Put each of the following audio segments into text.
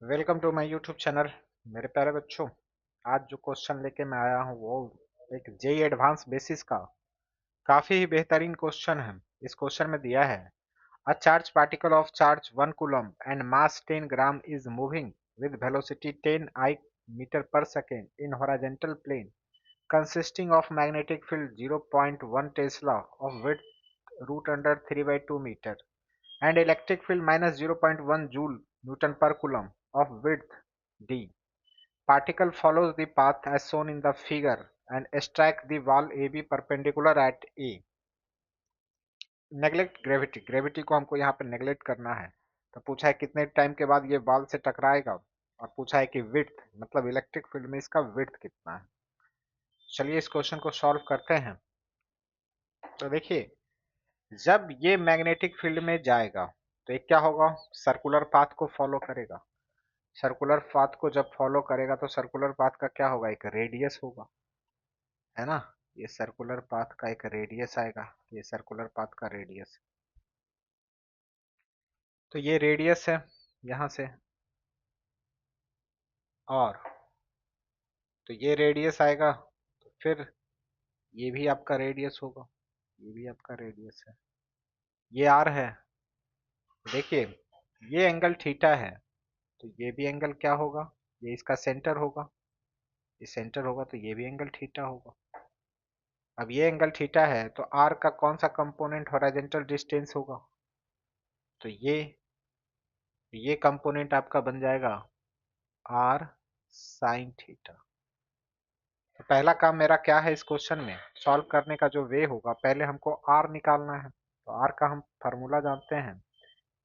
Welcome to my YouTube channel. मेरे प्यारे बच्चों, आज जो क्वेश्चन लेके मैं आया हूँ वो एक जेई एडवांस बेसिस का काफी ही बेहतरीन क्वेश्चन है। इस क्वेश्चन में दिया है a charge particle of charge 1 coulomb and mass 10 gram is moving with velocity 10 I metre पर second in horizontal plane consisting of magnetic field 0.1 Tesla of width root under 3 by 2 meter and electric field minus 0.1 Joule Newton per Coulomb of width d. Particle follows the path as shown in the figure and strike the wall AB perpendicular at A. Neglect gravity, gravity को हमको यहाँ पे neglect करना है। तो पूछा है कितने टाइम के बाद ये बॉल से टकराएगा और पूछा है कि विड्थ मतलब इलेक्ट्रिक फील्ड में इसका विड्थ कितना है। चलिए इस क्वेश्चन को सॉल्व करते हैं। तो देखिए, जब ये मैग्नेटिक फील्ड में जाएगा तो एक क्या होगा, सर्कुलर पाथ को फॉलो करेगा। सर्कुलर पाथ को जब फॉलो करेगा तो सर्कुलर पाथ का क्या होगा, एक रेडियस होगा, है ना। ये सर्कुलर पाथ का एक रेडियस आएगा, ये सर्कुलर पाथ का रेडियस। तो ये रेडियस है यहाँ से, और तो ये रेडियस आएगा, तो फिर ये भी आपका रेडियस होगा, ये भी आपका रेडियस है, ये आर है। देखिए, ये एंगल थीटा है, तो ये भी एंगल क्या होगा, ये इसका सेंटर होगा, ये सेंटर होगा तो ये भी एंगल थीटा होगा। अब ये एंगल थीटा है तो आर का कौन सा कंपोनेंट हॉरिजॉन्टल डिस्टेंस होगा, तो ये कंपोनेंट आपका बन जाएगा आर साइन थीटा। तो पहला काम मेरा क्या है इस क्वेश्चन में सॉल्व करने का जो वे होगा, पहले हमको आर निकालना है। तो आर का हम फार्मूला जानते हैं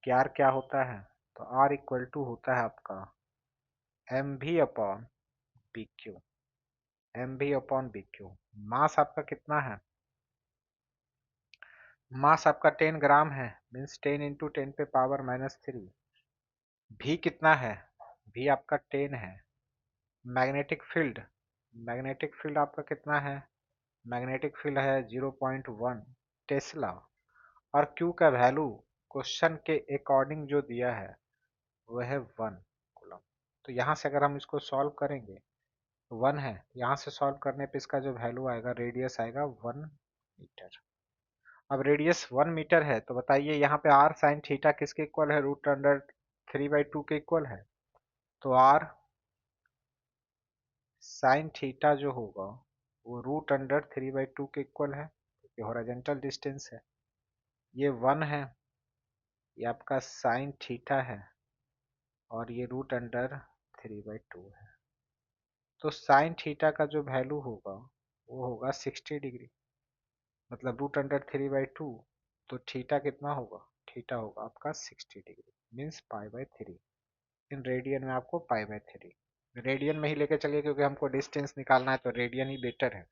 कि आर क्या होता है। तो आर इक्वल टू होता है आपका एम भी अपॉन बी क्यू, एम भी अपॉन बी क्यू। मास आपका कितना है, मास आपका 10 ग्राम है, मीन्स 10 इंटू 10 पे पावर -3। भी कितना है, भी आपका 10 है। मैग्नेटिक फील्ड, मैग्नेटिक फील्ड आपका कितना है, मैग्नेटिक फील्ड है 0.1 टेस्ला। और क्यू का वैल्यू क्वेश्चन के अकॉर्डिंग जो दिया है वो है 1 कूलम। तो यहाँ से अगर हम इसको सॉल्व करेंगे तो 1 है, यहाँ से सॉल्व करने पे इसका जो वैल्यू आएगा, रेडियस आएगा 1 मीटर। अब रेडियस 1 मीटर है तो बताइए यहाँ पे आर साइन थीटा किसके इक्वल है, रूट अंडर 3/2 के इक्वल है। तो आर साइन थीटा जो होगा वो रूट अंडर 3/2 के इक्वल है, क्योंकि हॉरिजॉन्टल डिस्टेंस है। ये 1 है, ये आपका साइन थीटा है, और ये रूट अंडर 3/2 है। तो साइन थीटा का जो वैल्यू होगा वो होगा 60 डिग्री, मतलब रूट अंडर 3/2। तो थीटा कितना होगा, थीटा होगा आपका 60 डिग्री, मीन्स π/3। इन रेडियन में आपको π/3 रेडियन में ही लेके चलिए, क्योंकि हमको डिस्टेंस निकालना है तो रेडियन ही बेटर है।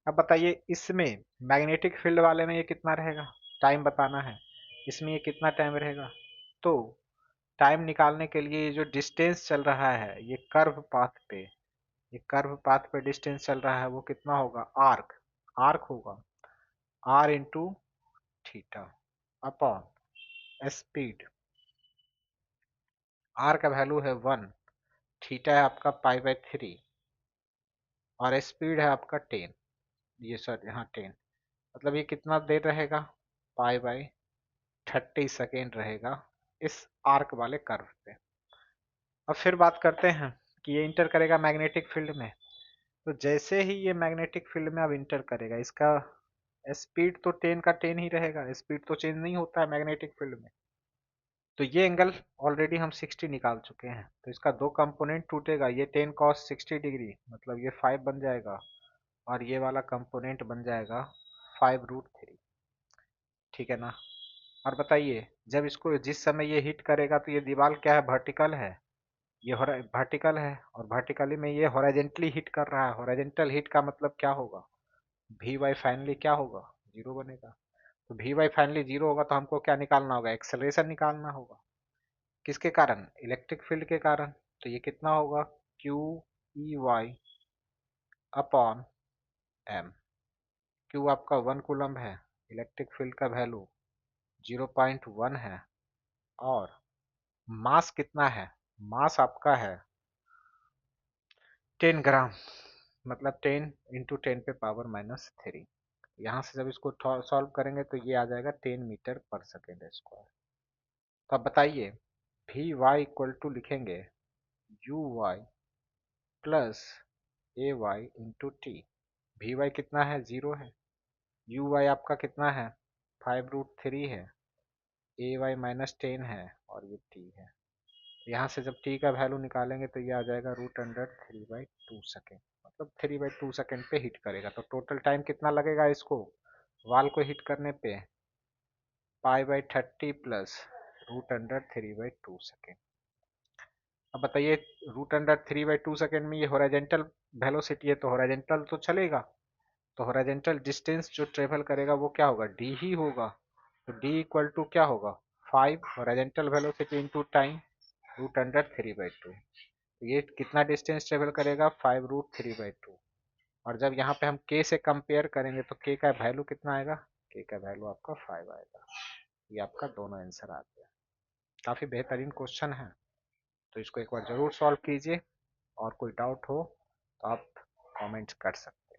अब बताइए इसमें मैग्नेटिक फील्ड वाले में ये कितना रहेगा, टाइम बताना है, इसमें ये कितना टाइम रहेगा। तो टाइम निकालने के लिए ये जो डिस्टेंस चल रहा है ये कर्व पाथ पे, ये कर्व पाथ पे डिस्टेंस चल रहा है वो कितना होगा, आर्क, आर्क होगा R into theta upon speed. R का वैल्यू है 1, थीटा है आपका π/3, और स्पीड है आपका 10, ये सर यहाँ 10, मतलब ये कितना देर रहेगा, π/30 सेकेंड रहेगा इस आर्क वाले कर्व पे। अब फिर बात करते हैं कि ये इंटर करेगा मैग्नेटिक फील्ड में। तो जैसे ही ये मैग्नेटिक फील्ड में अब इंटर करेगा, इसका स्पीड तो 10 का 10 ही रहेगा, स्पीड तो चेंज नहीं होता है मैग्नेटिक फील्ड में। तो ये एंगल ऑलरेडी हम 60 निकाल चुके हैं, तो इसका दो कंपोनेंट टूटेगा, ये 10 cos 60 डिग्री मतलब ये 5 बन जाएगा, और ये वाला कंपोनेंट बन जाएगा 5√3। ठीक है ना। और बताइए जब इसको जिस समय ये हिट करेगा तो ये दीवार क्या है, वर्टिकल है, ये वर्टिकल है, और वर्टिकली में ये हॉरिजॉन्टली हिट कर रहा है। हॉरिजॉन्टल हिट का मतलब क्या होगा, वी वाई फाइनली क्या होगा, जीरो बनेगा। तो वी वाई फाइनली जीरो होगा तो हमको क्या निकालना होगा, एक्सेलरेशन निकालना होगा। किसके कारण, इलेक्ट्रिक फील्ड के कारण। तो ये कितना होगा, Q E Y upon M. Q आपका 1 कूलम है, इलेक्ट्रिक फील्ड का वैल्यू 0.1 है, और मास कितना है, मास आपका है 10 ग्राम, मतलब 10 × 10⁻³ यहाँ से जब इसको सॉल्व करेंगे तो ये आ जाएगा 10 मीटर/सेकेंड स्क्वायर। तो अब बताइए, वी वाई इक्वल टू लिखेंगे U Y plus A Y into T. V Y कितना है, 0 है। यू वाई आपका कितना है, 5√3 है। ए वाई -10 है और ये टी है। यहाँ से जब टी का वैल्यू निकालेंगे तो ये आ जाएगा √3/2 सेकेंड, मतलब 3/2 सेकेंड पे हिट करेगा। तो टोटल टाइम कितना लगेगा इसको वाल को हिट करने पे, π/30 प्लस √3/2 सेकेंड। अब बताइए, √3/2 सेकेंड में ये हॉरिजॉन्टल वेलोसिटी है तो हॉरिजॉन्टल तो चलेगा, तो हॉरिजॉन्टल डिस्टेंस जो ट्रेवल करेगा वो क्या होगा, डी ही होगा। तो डी इक्वल टू क्या होगा, 5 हॉरिजॉन्टल वेलोसिटी इंटू टाइम √3/2। ये कितना डिस्टेंस ट्रेवल करेगा, 5√3/2। और जब यहाँ पे हम के से कंपेयर करेंगे तो के का वैल्यू कितना आएगा, के का वैल्यू आपका 5 आएगा। ये आपका दोनों आंसर आ गया। काफी बेहतरीन क्वेश्चन है, तो इसको एक बार जरूर सॉल्व कीजिए। और कोई डाउट हो तो आप कमेंट कर सकते हैं।